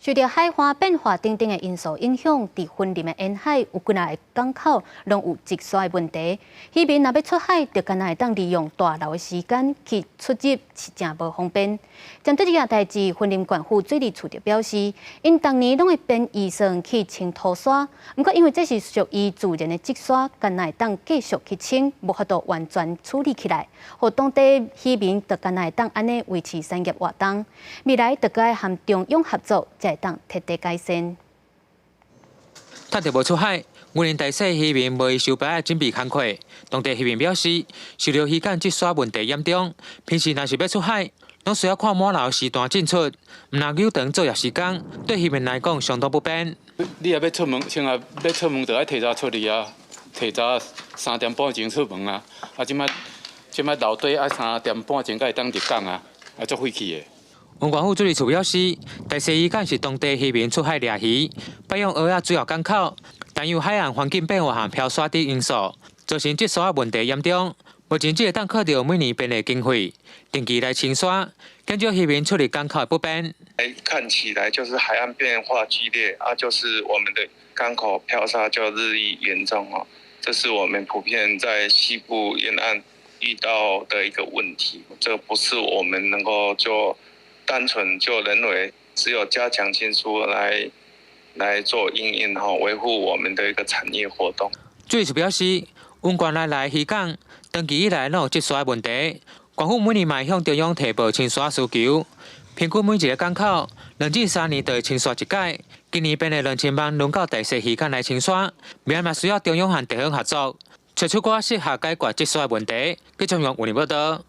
受到海岸变化等等的因素影响，伫云林的沿海有几个港口拢有积沙的问题。渔民若要出海，就干那会当利用大楼的时间去出入，是真无方便。针对这件代志，云林县府水利处就表示，因当年拢会编预算去清土沙，不过因为这是属于自然的积沙，干那会当继续去清，无法度完全处理起来，互当地渔民就干那会当安尼维持产业活动。未来就该和中央合作，才会当彻底改善。趁着无出海，云林大细渔民未收白准备工课。当地渔民表示，受到渔港积沙问题严重，平时若是要出海，拢需要看满楼时段进出，唔能够长作业时间，对渔民来讲相当不便。你也要出门，像啊要出门就要提早出去啊，提早3点半前出门啊。啊，即摆楼底啊3点半前才会当入港啊，啊足费气的。云县府水利处表示，大溪渔港是当地渔民出海掠鱼、摆用蚵仔主要港口，但由海岸环境变化和漂沙等因素，造成积沙问题严重。目前只会当靠着每年编的经费，定期来清沙，减少渔民出入港口的不便。看起来就是海岸变化剧烈啊，就是我们的港口漂沙就日益严重哦，这是我们普遍在西部沿岸遇到的一个问题。这不是我们能够就单纯就认为只有加强清疏来做因应维护我们的一个产业活动。水利处表示，云县来渔港长期以来拢有积沙的问题，县府每年嘛向中央提报清沙需求，平均每一个港口2至3年就会清沙一届。今年编的2000万轮到大溪渔港来清沙，未来嘛需要中央和地方合作，找出适合解决积沙的问题。记者用云林报道。